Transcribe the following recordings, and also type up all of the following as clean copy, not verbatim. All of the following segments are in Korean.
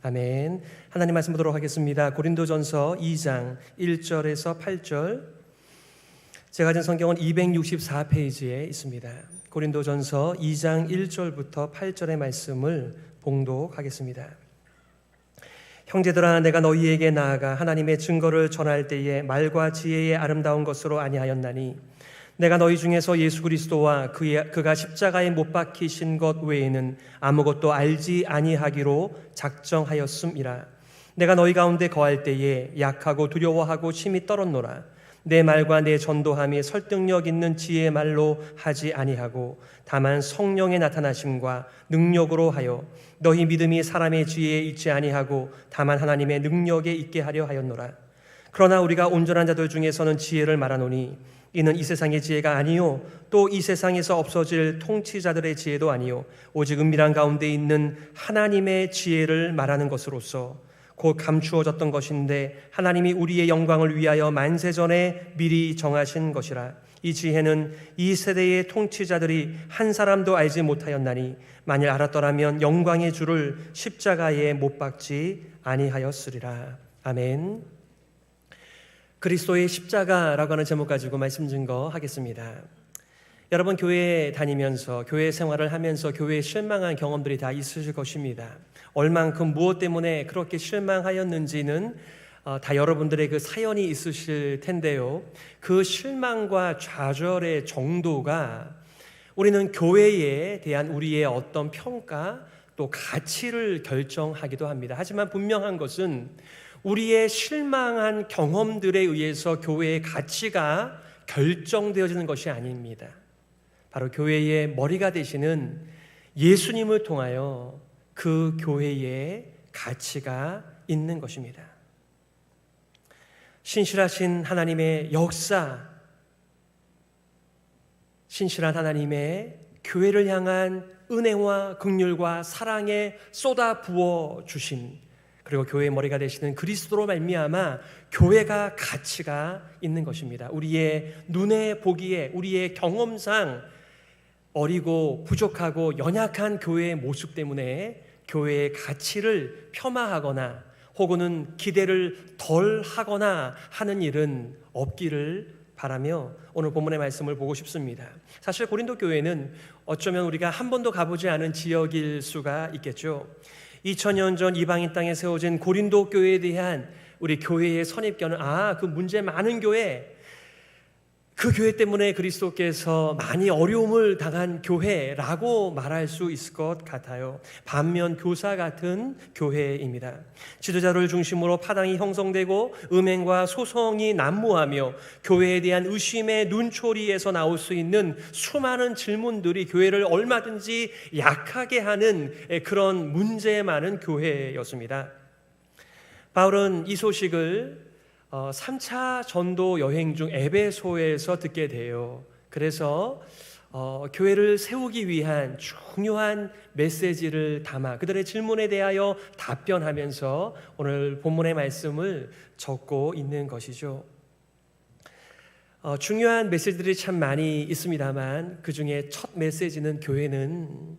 아멘. 하나님 말씀 보도록 하겠습니다. 고린도전서 2장 1절에서 8절. 제가 가진 성경은 264페이지에 있습니다. 고린도전서 2장 1절부터 8절의 말씀을 봉독하겠습니다. 형제들아, 내가 너희에게 나아가 하나님의 증거를 전할 때에 말과 지혜의 아름다운 것으로 아니하였나니 내가 너희 중에서 예수 그리스도와 그가 십자가에 못 박히신 것 외에는 아무것도 알지 아니하기로 작정하였음이라. 내가 너희 가운데 거할 때에 약하고 두려워하고 심히 떨었노라. 내 말과 내 전도함이 설득력 있는 지혜의 말로 하지 아니하고 다만 성령의 나타나심과 능력으로 하여 너희 믿음이 사람의 지혜에 있지 아니하고 다만 하나님의 능력에 있게 하려 하였노라. 그러나 우리가 온전한 자들 중에서는 지혜를 말하노니 이는 이 세상의 지혜가 아니요 또 이 세상에서 없어질 통치자들의 지혜도 아니요 오직 은밀한 가운데 있는 하나님의 지혜를 말하는 것으로서 곧 감추어졌던 것인데 하나님이 우리의 영광을 위하여 만세전에 미리 정하신 것이라. 이 지혜는 이 세대의 통치자들이 한 사람도 알지 못하였나니 만일 알았더라면 영광의 주를 십자가에 못 박지 아니하였으리라. 아멘. 그리스도의 십자가라고 하는 제목 가지고 말씀 증거하겠습니다. 여러분, 교회에 다니면서 교회 생활을 하면서 교회에 실망한 경험들이 다 있으실 것입니다. 얼만큼 무엇 때문에 그렇게 실망하였는지는 다 여러분들의 그 사연이 있으실 텐데요. 그 실망과 좌절의 정도가 우리는 교회에 대한 우리의 어떤 평가 또 가치를 결정하기도 합니다. 하지만 분명한 것은 우리의 실망한 경험들에 의해서 교회의 가치가 결정되어지는 것이 아닙니다. 바로 교회의 머리가 되시는 예수님을 통하여 그 교회의 가치가 있는 것입니다. 신실하신 하나님의 역사, 신실한 하나님의 교회를 향한 은혜와 긍휼과 사랑에 쏟아 부어 주신, 그리고 교회의 머리가 되시는 그리스도로 말미암아 교회가 가치가 있는 것입니다. 우리의 눈에 보기에 우리의 경험상 어리고 부족하고 연약한 교회의 모습 때문에 교회의 가치를 폄하하거나 혹은 기대를 덜 하거나 하는 일은 없기를 바라며 오늘 본문의 말씀을 보고 싶습니다. 사실 고린도 교회는 어쩌면 우리가 한 번도 가보지 않은 지역일 수가 있겠죠. 2000년 전 이방인 땅에 세워진 고린도 교회에 대한 우리 교회의 선입견은 그 문제 많은 교회, 그 교회 때문에 그리스도께서 많이 어려움을 당한 교회라고 말할 수 있을 것 같아요. 반면 교사 같은 교회입니다. 지도자를 중심으로 파당이 형성되고 음행과 소송이 난무하며 교회에 대한 의심의 눈초리에서 나올 수 있는 수많은 질문들이 교회를 얼마든지 약하게 하는 그런 문제 많은 교회였습니다. 바울은 이 소식을 3차 전도 여행 중 에베소에서 듣게 돼요. 그래서 교회를 세우기 위한 중요한 메시지를 담아 그들의 질문에 대하여 답변하면서 오늘 본문의 말씀을 적고 있는 것이죠. 중요한 메시지들이 참 많이 있습니다만 그 중에 첫 메시지는 교회는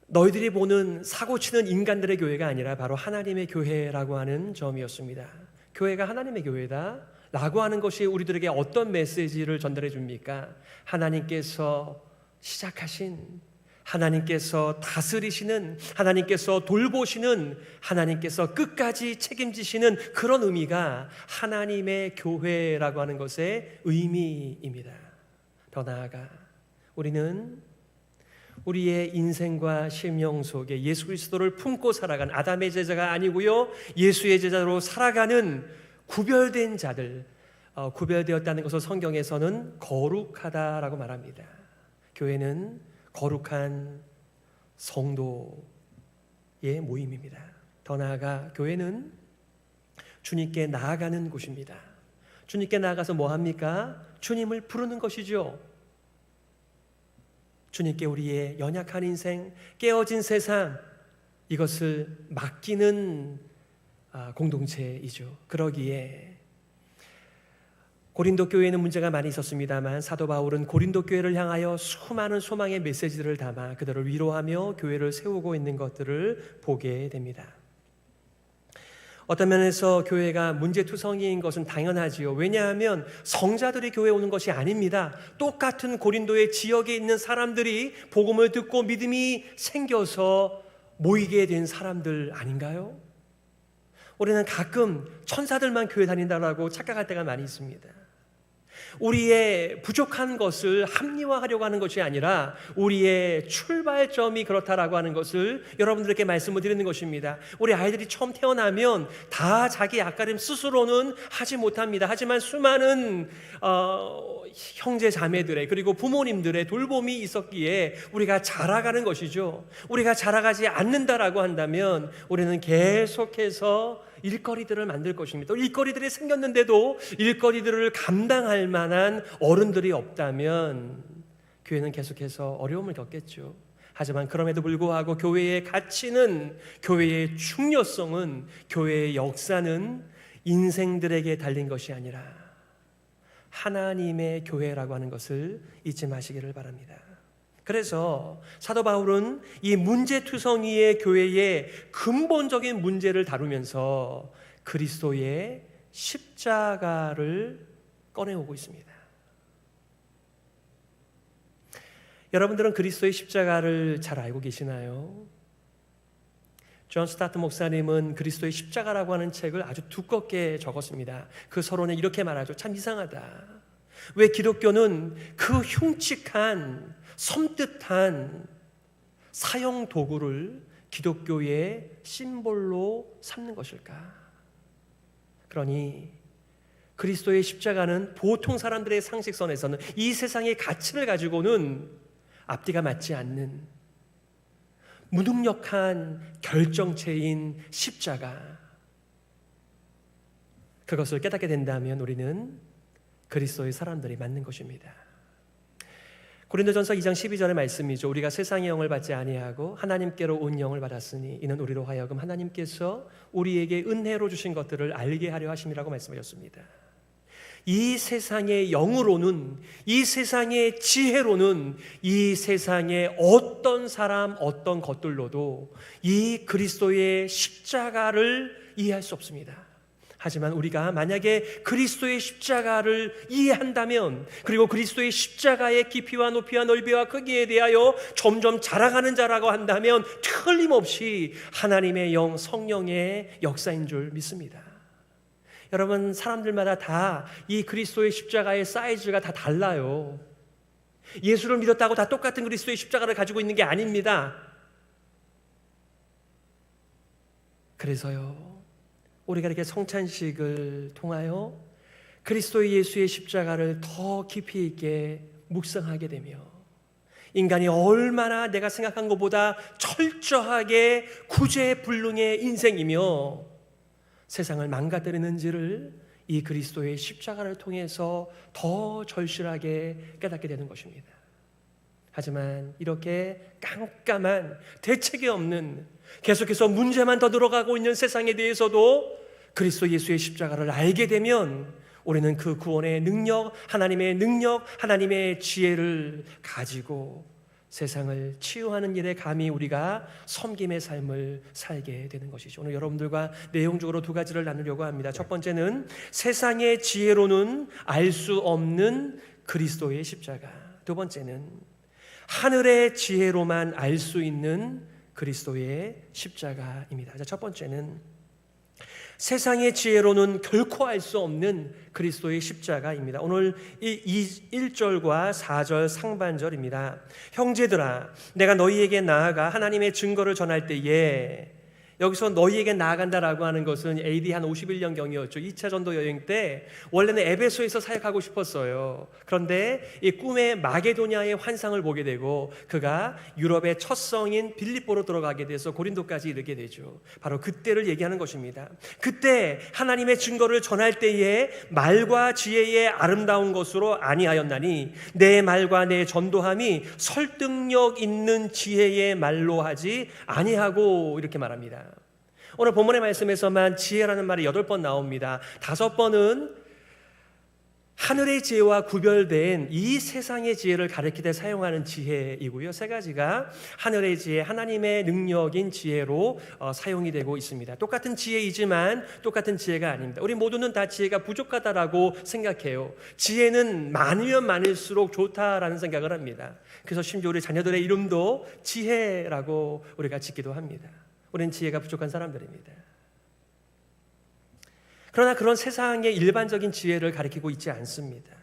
너희들이 보는 사고치는 인간들의 교회가 아니라 바로 하나님의 교회라고 하는 점이었습니다. 교회가 하나님의 교회다 라고 하는 것이 우리들에게 어떤 메시지를 전달해 줍니까? 하나님께서 시작하신, 하나님께서 다스리시는, 하나님께서 돌보시는, 하나님께서 끝까지 책임지시는 그런 의미가 하나님의 교회라고 하는 것의 의미입니다. 더 나아가 우리는 우리의 인생과 심령 속에 예수 그리스도를 품고 살아간 아담의 제자가 아니고요, 예수의 제자로 살아가는 구별된 자들, 구별되었다는 것을 성경에서는 거룩하다라고 말합니다. 교회는 거룩한 성도의 모임입니다. 더 나아가 교회는 주님께 나아가는 곳입니다. 주님께 나아가서 뭐 합니까? 주님을 부르는 것이죠. 주님께 우리의 연약한 인생, 깨어진 세상, 이것을 맡기는 공동체이죠. 그러기에 고린도 교회에는 문제가 많이 있었습니다만 사도 바울은 고린도 교회를 향하여 수많은 소망의 메시지를 담아 그들을 위로하며 교회를 세우고 있는 것들을 보게 됩니다. 어떤 면에서 교회가 문제투성이인 것은 당연하지요. 왜냐하면 성자들이 교회에 오는 것이 아닙니다. 똑같은 고린도의 지역에 있는 사람들이 복음을 듣고 믿음이 생겨서 모이게 된 사람들 아닌가요? 우리는 가끔 천사들만 교회 다닌다고 착각할 때가 많이 있습니다. 우리의 부족한 것을 합리화하려고 하는 것이 아니라 우리의 출발점이 그렇다라고 하는 것을 여러분들에게 말씀을 드리는 것입니다. 우리 아이들이 처음 태어나면 다 자기 앞가림 스스로는 하지 못합니다. 하지만 수많은 형제 자매들의 그리고 부모님들의 돌봄이 있었기에 우리가 자라가는 것이죠. 우리가 자라가지 않는다라고 한다면 우리는 계속해서 일거리들을 만들 것입니다. 일거리들이 생겼는데도 일거리들을 감당할 만한 어른들이 없다면 교회는 계속해서 어려움을 겪겠죠. 하지만 그럼에도 불구하고 교회의 가치는, 교회의 중요성은, 교회의 역사는 인생들에게 달린 것이 아니라 하나님의 교회라고 하는 것을 잊지 마시기를 바랍니다. 그래서 사도 바울은 이 문제투성이의 교회의 근본적인 문제를 다루면서 그리스도의 십자가를 꺼내오고 있습니다. 여러분들은 그리스도의 십자가를 잘 알고 계시나요? 존 스타트 목사님은 그리스도의 십자가라고 하는 책을 아주 두껍게 적었습니다. 그 서론에 이렇게 말하죠. 참 이상하다. 왜 기독교는 그 흉측한 섬뜩한 사형 도구를 기독교의 심볼로 삼는 것일까? 그러니 그리스도의 십자가는 보통 사람들의 상식선에서는 이 세상의 가치를 가지고는 앞뒤가 맞지 않는 무능력한 결정체인 십자가, 그것을 깨닫게 된다면 우리는 그리스도의 사람들이 맞는 것입니다. 고린도전서 2장 12절의 말씀이죠. 우리가 세상의 영을 받지 아니하고 하나님께로 온 영을 받았으니 이는 우리로 하여금 하나님께서 우리에게 은혜로 주신 것들을 알게 하려 하심이라고 말씀하셨습니다. 이 세상의 영으로는, 이 세상의 지혜로는, 이 세상의 어떤 사람, 어떤 것들로도 이 그리스도의 십자가를 이해할 수 없습니다. 하지만 우리가 만약에 그리스도의 십자가를 이해한다면, 그리고 그리스도의 십자가의 깊이와 높이와 넓이와 크기에 대하여 점점 자라가는 자라고 한다면 틀림없이 하나님의 영, 성령의 역사인 줄 믿습니다. 여러분, 사람들마다 다 이 그리스도의 십자가의 사이즈가 다 달라요. 예수를 믿었다고 다 똑같은 그리스도의 십자가를 가지고 있는 게 아닙니다. 그래서요, 우리가 이렇게 성찬식을 통하여 그리스도 예수의 십자가를 더 깊이 있게 묵상하게 되며, 인간이 얼마나 내가 생각한 것보다 철저하게 구제불능의 인생이며 세상을 망가뜨리는지를 이 그리스도의 십자가를 통해서 더 절실하게 깨닫게 되는 것입니다. 하지만 이렇게 깜깜한, 대책이 없는, 계속해서 문제만 더 늘어가고 있는 세상에 대해서도 그리스도 예수의 십자가를 알게 되면 우리는 그 구원의 능력, 하나님의 지혜를 가지고 세상을 치유하는 일에 감히 우리가 섬김의 삶을 살게 되는 것이죠. 오늘 여러분들과 내용적으로 두 가지를 나누려고 합니다. 첫 번째는 세상의 지혜로는 알 수 없는 그리스도의 십자가. 두 번째는 하늘의 지혜로만 알 수 있는 그리스도의 십자가입니다. 첫 번째는 세상의 지혜로는 결코 알 수 없는 그리스도의 십자가입니다. 오늘 1절과 4절 상반절입니다. 형제들아, 내가 너희에게 나아가 하나님의 증거를 전할 때에, 여기서 너희에게 나아간다라고 하는 것은 AD 한 51년경이었죠. 2차 전도 여행 때 원래는 에베소에서 사역하고 싶었어요. 그런데 이 꿈에 마게도냐의 환상을 보게 되고 그가 유럽의 첫 성인 빌립보로 들어가게 돼서 고린도까지 이르게 되죠. 바로 그때를 얘기하는 것입니다. 그때 하나님의 증거를 전할 때에 말과 지혜의 아름다운 것으로 아니하였나니 내 말과 내 전도함이 설득력 있는 지혜의 말로 하지 아니하고, 이렇게 말합니다. 오늘 본문의 말씀에서만 지혜라는 말이 8번 나옵니다. 5번은 하늘의 지혜와 구별된 이 세상의 지혜를 가리키되 사용하는 지혜이고요. 세 가지가 하늘의 지혜, 하나님의 능력인 지혜로 사용이 되고 있습니다. 똑같은 지혜이지만 똑같은 지혜가 아닙니다. 우리 모두는 다 지혜가 부족하다라고 생각해요. 지혜는 많으면 많을수록 좋다라는 생각을 합니다. 그래서 심지어 우리 자녀들의 이름도 지혜라고 우리가 짓기도 합니다. 우리는 지혜가 부족한 사람들입니다. 그러나 그런 세상의 일반적인 지혜를 가리키고 있지 않습니다.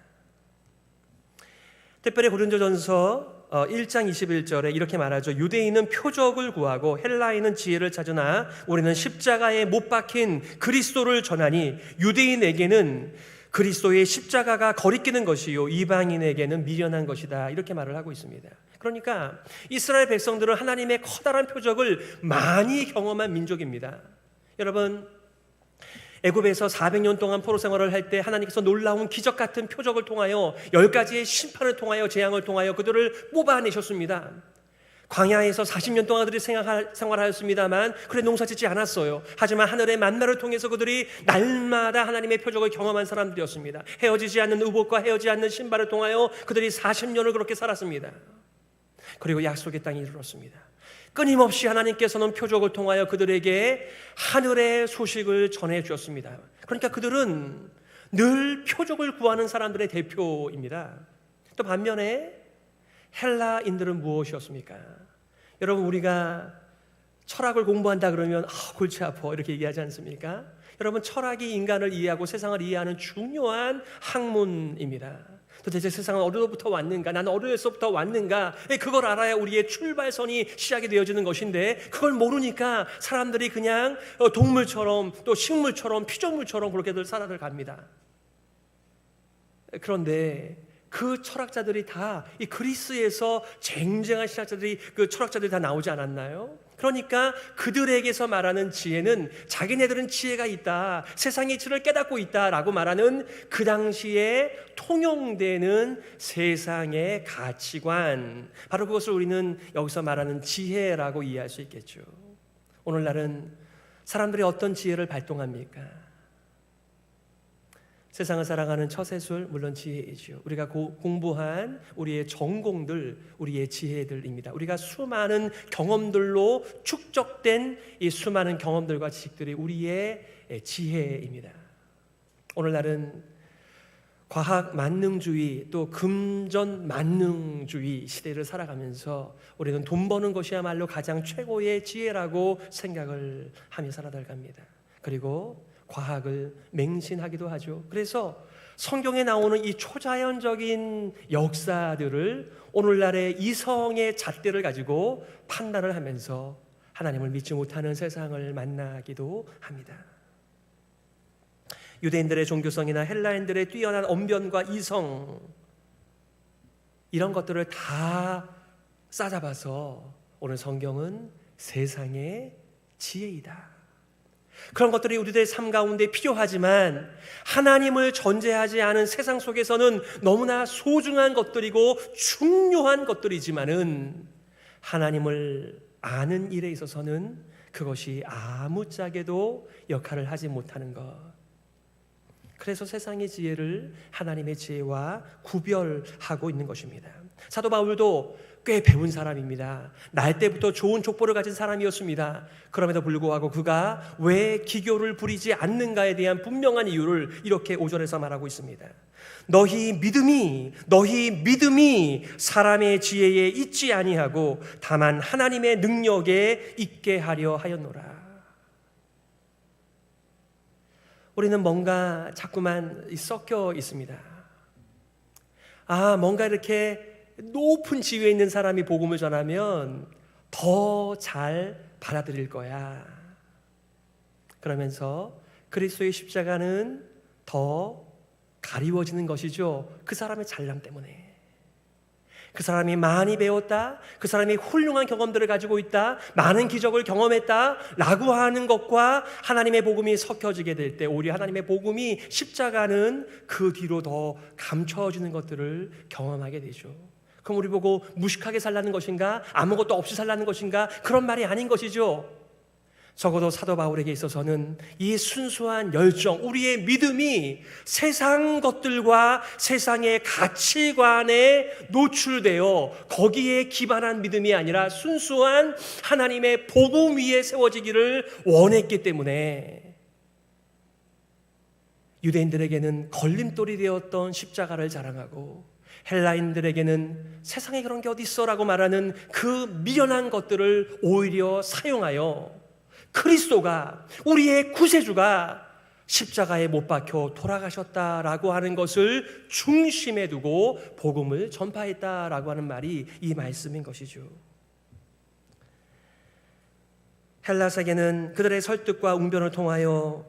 특별히 고린도전서 1장 21절에 이렇게 말하죠. 유대인은 표적을 구하고 헬라인은 지혜를 찾으나 우리는 십자가에 못 박힌 그리스도를 전하니 유대인에게는 그리스도의 십자가가 거리끼는 것이요 이방인에게는 미련한 것이다. 이렇게 말을 하고 있습니다. 그러니까 이스라엘 백성들은 하나님의 커다란 표적을 많이 경험한 민족입니다. 여러분, 애굽에서 400년 동안 포로 생활을 할 때 하나님께서 놀라운 기적 같은 표적을 통하여 10가지의 심판을 통하여 재앙을 통하여 그들을 뽑아내셨습니다. 광야에서 40년 동안 그들이 생활하였습니다만 그래 농사짓지 않았어요. 하지만 하늘의 만나를 통해서 그들이 날마다 하나님의 표적을 경험한 사람들이었습니다. 헤어지지 않는 의복과 헤어지지 않는 신발을 통하여 그들이 40년을 그렇게 살았습니다. 그리고 약속의 땅에 이르렀습니다. 끊임없이 하나님께서는 표적을 통하여 그들에게 하늘의 소식을 전해 주었습니다. 그러니까 그들은 늘 표적을 구하는 사람들의 대표입니다. 또 반면에 헬라인들은 무엇이었습니까? 여러분, 우리가 철학을 공부한다 그러면 골치 아파 이렇게 얘기하지 않습니까? 여러분, 철학이 인간을 이해하고 세상을 이해하는 중요한 학문입니다. 도대체 세상은 어디로부터 왔는가? 나는 어디에서부터 왔는가? 그걸 알아야 우리의 출발선이 시작이 되어지는 것인데 그걸 모르니까 사람들이 그냥 동물처럼 또 식물처럼 피조물처럼 그렇게들 살아들 갑니다. 그런데 그 철학자들이 다 이 그리스에서 쟁쟁한 신학자들이 그 철학자들이 다 나오지 않았나요? 그러니까 그들에게서 말하는 지혜는 자기네들은 지혜가 있다, 세상의 이치를 깨닫고 있다라고 말하는 그 당시에 통용되는 세상의 가치관, 바로 그것을 우리는 여기서 말하는 지혜라고 이해할 수 있겠죠. 오늘날은 사람들이 어떤 지혜를 발동합니까? 세상을 살아가는 처세술, 물론 지혜이죠. 우리가 공부한 우리의 전공들, 우리의 지혜들입니다. 우리가 수많은 경험들로 축적된 이 수많은 경험들과 지식들이 우리의 지혜입니다. 오늘날은 과학 만능주의 또 금전 만능주의 시대를 살아가면서 우리는 돈 버는 것이야말로 가장 최고의 지혜라고 생각을 하며 살아갑니다. 그리고 과학을 맹신하기도 하죠. 그래서 성경에 나오는 이 초자연적인 역사들을 오늘날의 이성의 잣대를 가지고 판단을 하면서 하나님을 믿지 못하는 세상을 만나기도 합니다. 유대인들의 종교성이나 헬라인들의 뛰어난 언변과 이성, 이런 것들을 다 싸잡아서 오늘 성경은 세상의 지혜이다, 그런 것들이 우리들의 삶 가운데 필요하지만 하나님을 전제하지 않은 세상 속에서는 너무나 소중한 것들이고 중요한 것들이지만은 하나님을 아는 일에 있어서는 그것이 아무짝에도 역할을 하지 못하는 것. 그래서 세상의 지혜를 하나님의 지혜와 구별하고 있는 것입니다. 사도 바울도 꽤 배운 사람입니다. 날 때부터 좋은 족보를 가진 사람이었습니다. 그럼에도 불구하고 그가 왜 기교를 부리지 않는가에 대한 분명한 이유를 이렇게 5절에서 말하고 있습니다. 너희 믿음이 사람의 지혜에 있지 아니하고 다만 하나님의 능력에 있게 하려 하였노라. 우리는 뭔가 자꾸만 섞여 있습니다. 뭔가 이렇게 높은 지위에 있는 사람이 복음을 전하면 더 잘 받아들일 거야. 그러면서 그리스도의 십자가는 더 가리워지는 것이죠. 그 사람의 잘남 때문에. 그 사람이 많이 배웠다, 그 사람이 훌륭한 경험들을 가지고 있다, 많은 기적을 경험했다 라고 하는 것과 하나님의 복음이 섞여지게 될 때 오히려 하나님의 복음이, 십자가는 그 뒤로 더 감춰지는 것들을 경험하게 되죠. 그럼 우리 보고 무식하게 살라는 것인가? 아무것도 없이 살라는 것인가? 그런 말이 아닌 것이죠. 적어도 사도 바울에게 있어서는 이 순수한 열정, 우리의 믿음이 세상 것들과 세상의 가치관에 노출되어 거기에 기반한 믿음이 아니라 순수한 하나님의 복음 위에 세워지기를 원했기 때문에 유대인들에게는 걸림돌이 되었던 십자가를 자랑하고 헬라인들에게는 세상에 그런 게 어디 있어라고 말하는 그 미련한 것들을 오히려 사용하여 그리스도가, 우리의 구세주가 십자가에 못 박혀 돌아가셨다라고 하는 것을 중심에 두고 복음을 전파했다라고 하는 말이 이 말씀인 것이죠. 헬라세계는 그들의 설득과 웅변을 통하여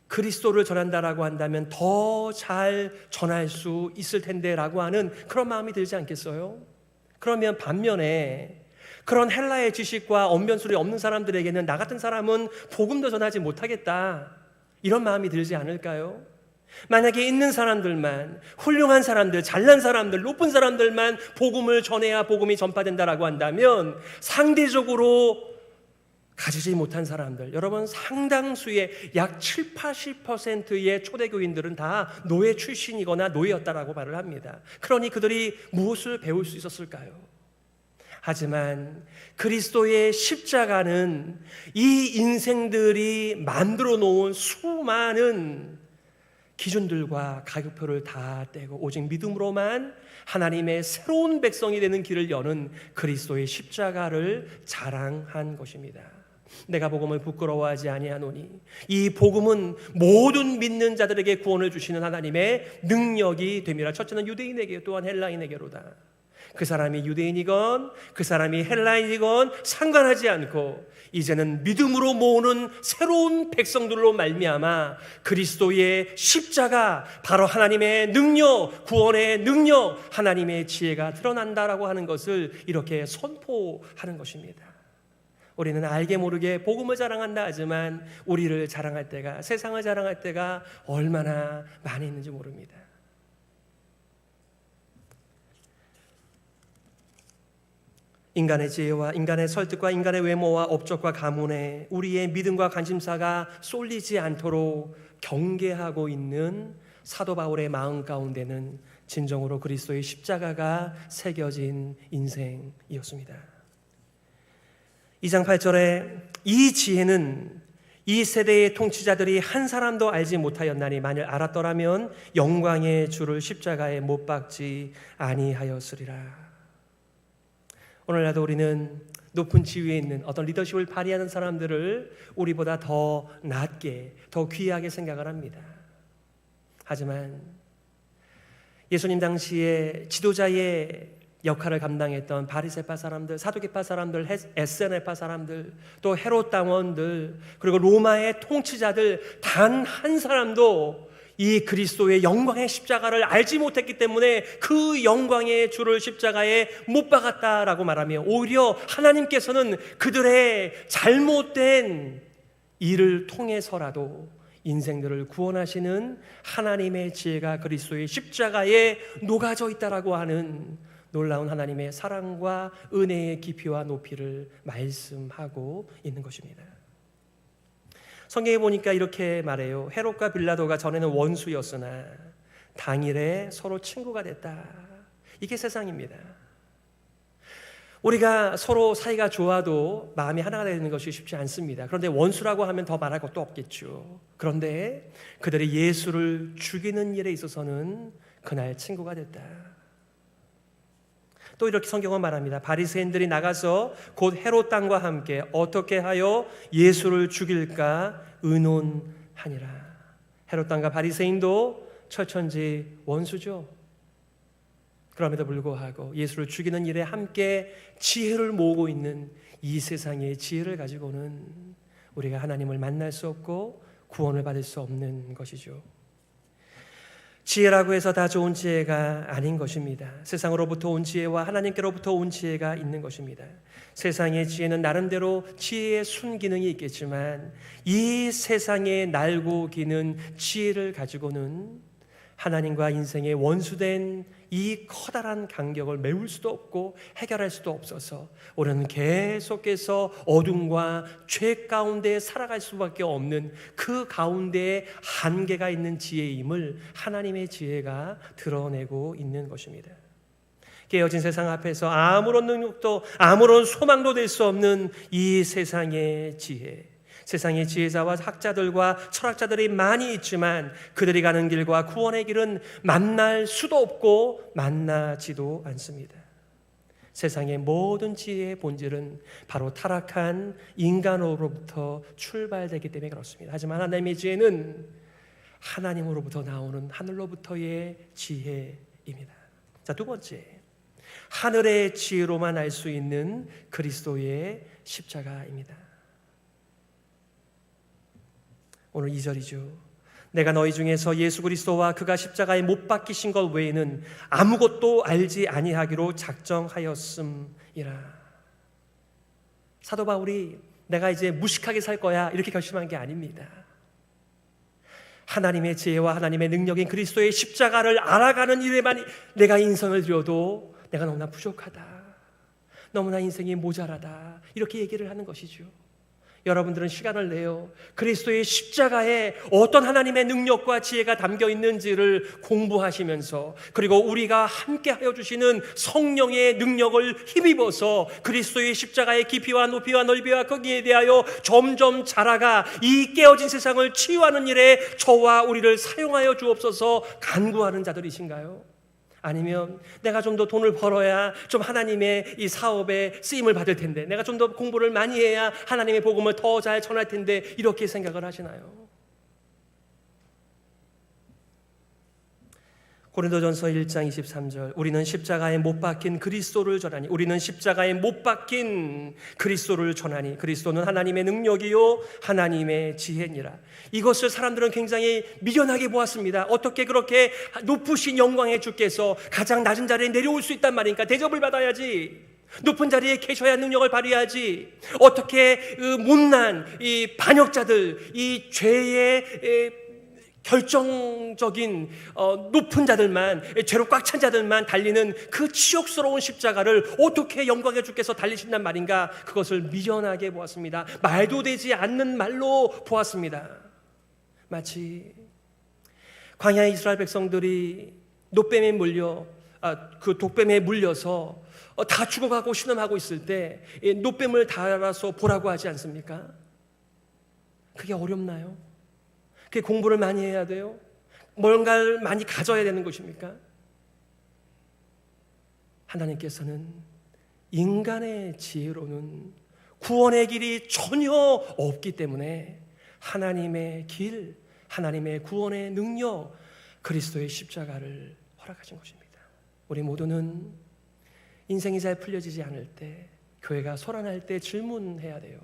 그리스도를 전한다라고 한다면 더 잘 전할 수 있을 텐데라고 하는 그런 마음이 들지 않겠어요? 그러면 반면에 그런 헬라의 지식과 언변술이 없는 사람들에게는 나 같은 사람은 복음도 전하지 못하겠다, 이런 마음이 들지 않을까요? 만약에 있는 사람들만, 훌륭한 사람들, 잘난 사람들, 높은 사람들만 복음을 전해야 복음이 전파된다라고 한다면 상대적으로 가지지 못한 사람들, 여러분 상당수의 약 7, 80%의 초대교인들은 다 노예 출신이거나 노예였다라고 말을 합니다. 그러니 그들이 무엇을 배울 수 있었을까요? 하지만 그리스도의 십자가는 이 인생들이 만들어 놓은 수많은 기준들과 가격표를 다 떼고 오직 믿음으로만 하나님의 새로운 백성이 되는 길을 여는 그리스도의 십자가를 자랑한 것입니다. 내가 복음을 부끄러워하지 아니하노니 이 복음은 모든 믿는 자들에게 구원을 주시는 하나님의 능력이 됨이라. 첫째는 유대인에게, 또한 헬라인에게로다. 그 사람이 유대인이건 그 사람이 헬라인이건 상관하지 않고 이제는 믿음으로 모으는 새로운 백성들로 말미암아 그리스도의 십자가, 바로 하나님의 능력, 구원의 능력, 하나님의 지혜가 드러난다라고 하는 것을 이렇게 선포하는 것입니다. 우리는 알게 모르게 복음을 자랑한다 하지만 우리를 자랑할 때가, 세상을 자랑할 때가 얼마나 많이 있는지 모릅니다. 인간의 지혜와 인간의 설득과 인간의 외모와 업적과 가문에 우리의 믿음과 관심사가 쏠리지 않도록 경계하고 있는 사도 바울의 마음 가운데는 진정으로 그리스도의 십자가가 새겨진 인생이었습니다. 2장 8절에 이 지혜는 이 세대의 통치자들이 한 사람도 알지 못하였나니 만일 알았더라면 영광의 주를 십자가에 못 박지 아니하였으리라. 오늘날도 우리는 높은 지위에 있는 어떤 리더십을 발휘하는 사람들을 우리보다 더 낮게, 더 귀하게 생각을 합니다. 하지만 예수님 당시에 지도자의 역할을 감당했던 바리새파 사람들, 사두개파 사람들, 에세네파 사람들, 또 헤롯 당원들, 그리고 로마의 통치자들 단 한 사람도 이 그리스도의 영광의 십자가를 알지 못했기 때문에 그 영광의 주를 십자가에 못 박았다라고 말하며 오히려 하나님께서는 그들의 잘못된 일을 통해서라도 인생들을 구원하시는 하나님의 지혜가 그리스도의 십자가에 녹아져 있다라고 하는 놀라운 하나님의 사랑과 은혜의 깊이와 높이를 말씀하고 있는 것입니다. 성경에 보니까 이렇게 말해요. 헤롯과 빌라도가 전에는 원수였으나 당일에 서로 친구가 됐다. 이게 세상입니다. 우리가 서로 사이가 좋아도 마음이 하나가 되는 것이 쉽지 않습니다. 그런데 원수라고 하면 더 말할 것도 없겠죠. 그런데 그들이 예수를 죽이는 일에 있어서는 그날 친구가 됐다. 또 이렇게 성경은 말합니다. 바리새인들이 나가서 곧 헤롯 당과 함께 어떻게 하여 예수를 죽일까 의논하니라. 헤롯 당과 바리새인도 철천지 원수죠. 그럼에도 불구하고 예수를 죽이는 일에 함께 지혜를 모으고 있는 이 세상의 지혜를 가지고는 우리가 하나님을 만날 수 없고 구원을 받을 수 없는 것이죠. 지혜라고 해서 다 좋은 지혜가 아닌 것입니다. 세상으로부터 온 지혜와 하나님께로부터 온 지혜가 있는 것입니다. 세상의 지혜는 나름대로 지혜의 순기능이 있겠지만 이 세상에 날고 기는 지혜를 가지고는 하나님과 인생의 원수된 이 커다란 간격을 메울 수도 없고 해결할 수도 없어서 우리는 계속해서 어둠과 죄 가운데 살아갈 수밖에 없는 그 가운데에 한계가 있는 지혜임을 하나님의 지혜가 드러내고 있는 것입니다. 깨어진 세상 앞에서 아무런 능력도 아무런 소망도 될 수 없는 이 세상의 지혜, 세상의 지혜자와 학자들과 철학자들이 많이 있지만 그들이 가는 길과 구원의 길은 만날 수도 없고 만나지도 않습니다. 세상의 모든 지혜의 본질은 바로 타락한 인간으로부터 출발되기 때문에 그렇습니다. 하지만 하나님의 지혜는 하나님으로부터 나오는 하늘로부터의 지혜입니다. 자, 두 번째, 하늘의 지혜로만 알 수 있는 그리스도의 십자가입니다. 오늘 2절이죠. 내가 너희 중에서 예수 그리스도와 그가 십자가에 못 박히신 것 외에는 아무것도 알지 아니하기로 작정하였음이라. 사도 바울이 내가 이제 무식하게 살 거야 이렇게 결심한 게 아닙니다. 하나님의 지혜와 하나님의 능력인 그리스도의 십자가를 알아가는 일에만 내가 인성을 들여도 내가 너무나 부족하다, 너무나 인생이 모자라다 이렇게 얘기를 하는 것이죠. 여러분들은 시간을 내어 그리스도의 십자가에 어떤 하나님의 능력과 지혜가 담겨 있는지를 공부하시면서, 그리고 우리가 함께 하여 주시는 성령의 능력을 힘입어서 그리스도의 십자가의 깊이와 높이와 넓이와 크기에 대하여 점점 자라가 이 깨어진 세상을 치유하는 일에 저와 우리를 사용하여 주옵소서 간구하는 자들이신가요? 아니면 내가 좀 더 돈을 벌어야 좀 하나님의 이 사업에 쓰임을 받을 텐데, 내가 좀 더 공부를 많이 해야 하나님의 복음을 더 잘 전할 텐데, 이렇게 생각을 하시나요? 고린도전서 1장 23절, 우리는 십자가에 못 박힌 그리스도를 전하니, 우리는 십자가에 못 박힌 그리스도를 전하니 그리스도는 하나님의 능력이요 하나님의 지혜니라. 이것을 사람들은 굉장히 미련하게 보았습니다. 어떻게 그렇게 높으신 영광의 주께서 가장 낮은 자리에 내려올 수 있단 말입니까? 대접을 받아야지, 높은 자리에 계셔야 능력을 발휘하지, 어떻게 못난 이 반역자들, 이 죄의 결정적인 높은 자들만, 죄로 꽉 찬 자들만 달리는 그 치욕스러운 십자가를 어떻게 영광의 주께서 달리신단 말인가? 그것을 미련하게 보았습니다. 말도 되지 않는 말로 보았습니다. 마치 광야의 이스라엘 백성들이 노뱀에 물려 그 독뱀에 물려서 다 죽어가고 신음하고 있을 때 노뱀을 달아서 보라고 하지 않습니까? 그게 어렵나요? 그게 공부를 많이 해야 돼요? 뭔가를 많이 가져야 되는 것입니까? 하나님께서는 인간의 지혜로는 구원의 길이 전혀 없기 때문에 하나님의 길, 하나님의 구원의 능력, 그리스도의 십자가를 허락하신 것입니다. 우리 모두는 인생이 잘 풀려지지 않을 때, 교회가 소란할 때 질문해야 돼요.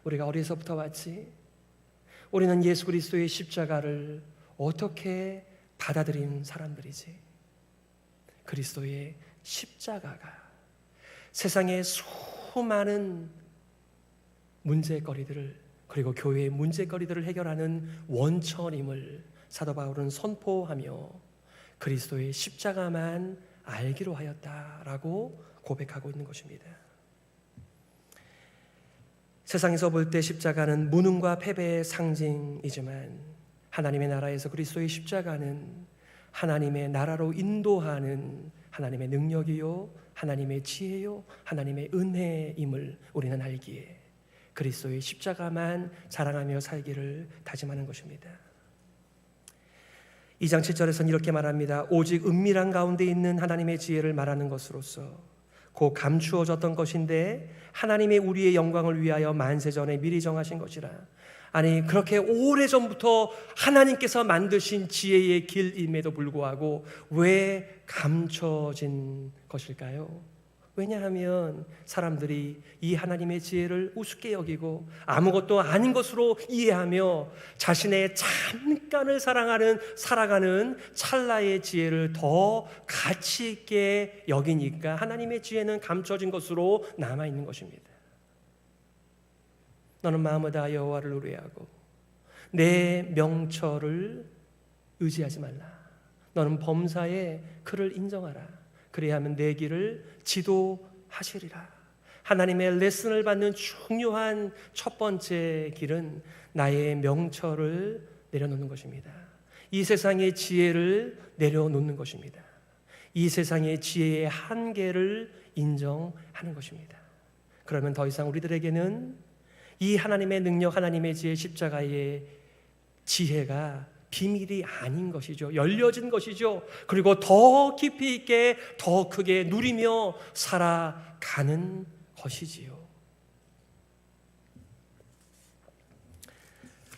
우리가 어디서부터 왔지? 우리는 예수 그리스도의 십자가를 어떻게 받아들인 사람들이지? 그리스도의 십자가가 세상의 수많은 문제거리들을, 그리고 교회의 문제거리들을 해결하는 원천임을 사도 바울은 선포하며 그리스도의 십자가만 알기로 하였다라고 고백하고 있는 것입니다. 세상에서 볼 때 십자가는 무능과 패배의 상징이지만 하나님의 나라에서 그리스도의 십자가는 하나님의 나라로 인도하는 하나님의 능력이요, 하나님의 지혜요, 하나님의 은혜임을 우리는 알기에 그리스도의 십자가만 자랑하며 살기를 다짐하는 것입니다. 2장 7절에서는 이렇게 말합니다. 오직 은밀한 가운데 있는 하나님의 지혜를 말하는 것으로서 곧 감추어졌던 것인데 하나님의 우리의 영광을 위하여 만세전에 미리 정하신 것이라. 아니, 그렇게 오래전부터 하나님께서 만드신 지혜의 길임에도 불구하고 왜 감춰진 것일까요? 왜냐하면 사람들이 이 하나님의 지혜를 우습게 여기고 아무것도 아닌 것으로 이해하며 자신의 잠깐을 살아가는 찰나의 지혜를 더 가치 있게 여기니까 하나님의 지혜는 감춰진 것으로 남아있는 것입니다. 너는 마음을 다하여 여호와를 의뢰하고 내 명철을 의지하지 말라. 너는 범사에 그를 인정하라. 그래야 하면 내 길을 지도하시리라. 하나님의 레슨을 받는 중요한 첫 번째 길은 나의 명철을 내려놓는 것입니다. 이 세상의 지혜를 내려놓는 것입니다. 이 세상의 지혜의 한계를 인정하는 것입니다. 그러면 더 이상 우리들에게는 이 하나님의 능력, 하나님의 지혜, 십자가의 지혜가 비밀이 아닌 것이죠. 열려진 것이죠. 그리고 더 깊이 있게 더 크게 누리며 살아가는 것이지요.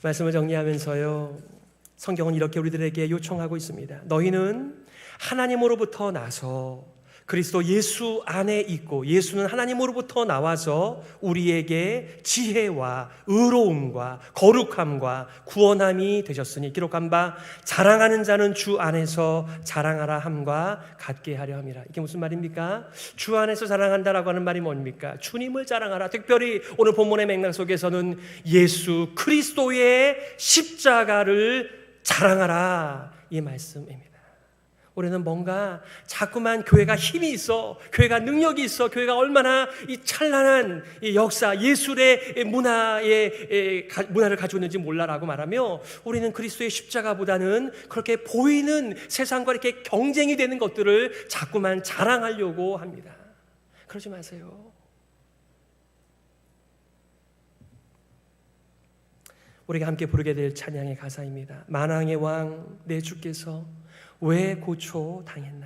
말씀을 정리하면서요, 성경은 이렇게 우리들에게 요청하고 있습니다. 너희는 하나님으로부터 나서 그리스도 예수 안에 있고, 예수는 하나님으로부터 나와서 우리에게 지혜와 의로움과 거룩함과 구원함이 되셨으니 기록한 바 자랑하는 자는 주 안에서 자랑하라 함과 같게 하려 함이라. 이게 무슨 말입니까? 주 안에서 자랑한다라고 하는 말이 뭡니까? 주님을 자랑하라. 특별히 오늘 본문의 맥락 속에서는 예수 그리스도의 십자가를 자랑하라, 이 말씀입니다. 우리는 뭔가 자꾸만 교회가 힘이 있어, 교회가 능력이 있어, 교회가 얼마나 이 찬란한 이 역사, 예술의 문화를 가지고 있는지 몰라라고 말하며, 우리는 그리스도의 십자가보다는 그렇게 보이는 세상과 이렇게 경쟁이 되는 것들을 자꾸만 자랑하려고 합니다. 그러지 마세요. 우리가 함께 부르게 될 찬양의 가사입니다. 만왕의 왕 내 주께서 왜 고초 당했나?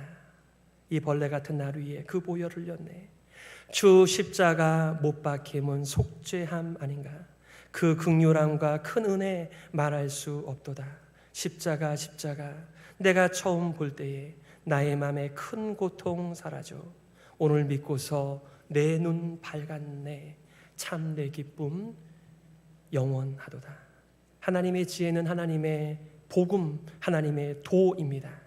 이 벌레 같은 날 위에 그 보혈을 흘렸네. 주 십자가 못 박힘은 속죄함 아닌가? 그 긍휼함과 큰 은혜 말할 수 없도다. 십자가 십자가 내가 처음 볼 때에 나의 맘에 큰 고통 사라져. 오늘 믿고서 내 눈 밝았네. 참 내 기쁨 영원하도다. 하나님의 지혜는 하나님의 복음, 하나님의 도입니다.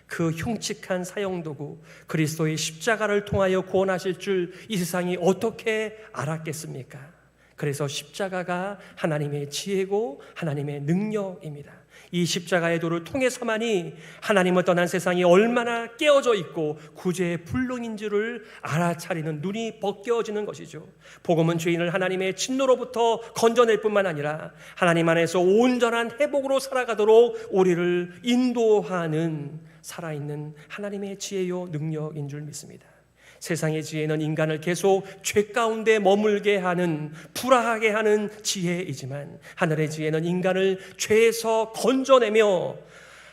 그 흉측한 사형도구 그리스도의 십자가를 통하여 구원하실 줄 이 세상이 어떻게 알았겠습니까? 그래서 십자가가 하나님의 지혜고 하나님의 능력입니다. 이 십자가의 도를 통해서만이 하나님을 떠난 세상이 얼마나 깨어져 있고 구제의 불능인지를 알아차리는 눈이 벗겨지는 것이죠. 복음은 죄인을 하나님의 진노로부터 건져낼 뿐만 아니라 하나님 안에서 온전한 회복으로 살아가도록 우리를 인도하는 살아있는 하나님의 지혜요 능력인 줄 믿습니다. 세상의 지혜는 인간을 계속 죄 가운데 머물게 하는, 불화하게 하는 지혜이지만 하늘의 지혜는 인간을 죄에서 건져내며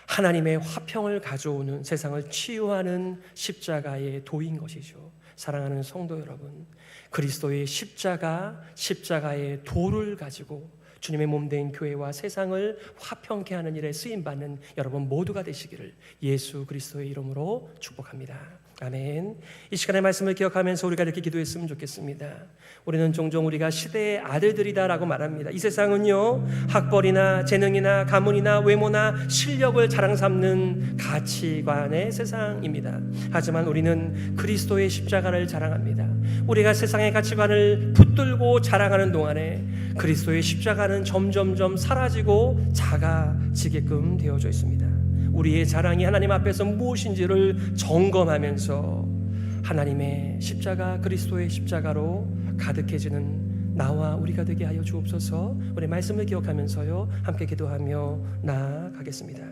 하나님의 화평을 가져오는, 세상을 치유하는 십자가의 도인 것이죠. 사랑하는 성도 여러분, 그리스도의 십자가의 도를 가지고 주님의 몸된 교회와 세상을 화평케 하는 일에 쓰임받는 여러분 모두가 되시기를 예수 그리스도의 이름으로 축복합니다. 아멘. 이 시간의 말씀을 기억하면서 우리가 이렇게 기도했으면 좋겠습니다. 우리는 종종 우리가 시대의 아들들이다라고 말합니다. 이 세상은요, 학벌이나 재능이나 가문이나 외모나 실력을 자랑 삼는 가치관의 세상입니다. 하지만 우리는 그리스도의 십자가를 자랑합니다. 우리가 세상의 가치관을 붙들고 자랑하는 동안에 그리스도의 십자가는 점점점 사라지고 작아지게끔 되어져 있습니다. 우리의 자랑이 하나님 앞에서 무엇인지를 점검하면서 하나님의 십자가, 그리스도의 십자가로 가득해지는 나와 우리가 되게 하여 주옵소서. 우리 말씀을 기억하면서요, 함께 기도하며 나아가겠습니다.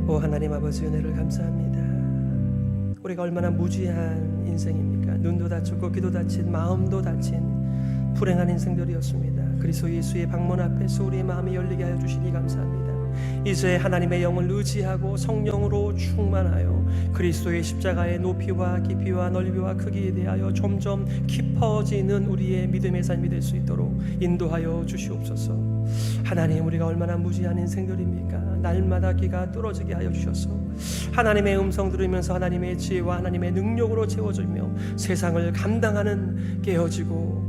오 하나님 아버지, 은혜를 감사합니다. 우리가 얼마나 무지한 인생입니까? 눈도 다쳤고 귀도 다친, 마음도 다친 불행한 인생들이었습니다. 그리스도 예수의 방문 앞에서 우리의 마음이 열리게 하여 주시니 감사합니다. 이제 하나님의 영을 의지하고 성령으로 충만하여 그리스도의 십자가의 높이와 깊이와 넓이와 크기에 대하여 점점 깊어지는 우리의 믿음의 삶이 될 수 있도록 인도하여 주시옵소서. 하나님, 우리가 얼마나 무지한 인생들입니까? 날마다 귀가 뚫어지게 하여 주셔서 하나님의 음성 들으면서 하나님의 지혜와 하나님의 능력으로 채워지며 세상을 감당하는 깨어지고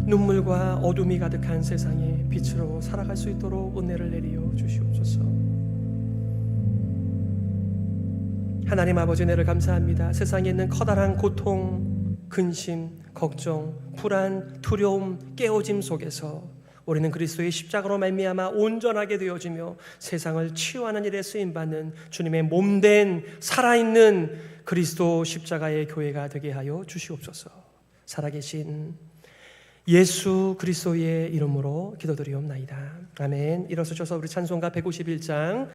눈물과 어둠이 가득한 세상에 빛으로 살아갈 수 있도록 은혜를 내리어 주시옵소서. 하나님 아버지, 은혜를 감사합니다. 세상에 있는 커다란 고통, 근심, 걱정, 불안, 두려움, 깨어짐 속에서 우리는 그리스도의 십자가로 말미암아 온전하게 되어지며 세상을 치유하는 일에 쓰임받는 주님의 몸된 살아있는 그리스도 십자가의 교회가 되게 하여 주시옵소서. 살아계신 예수 그리스도의 이름으로 기도드리옵나이다. 아멘. 일어서셔서 우리 찬송가 151장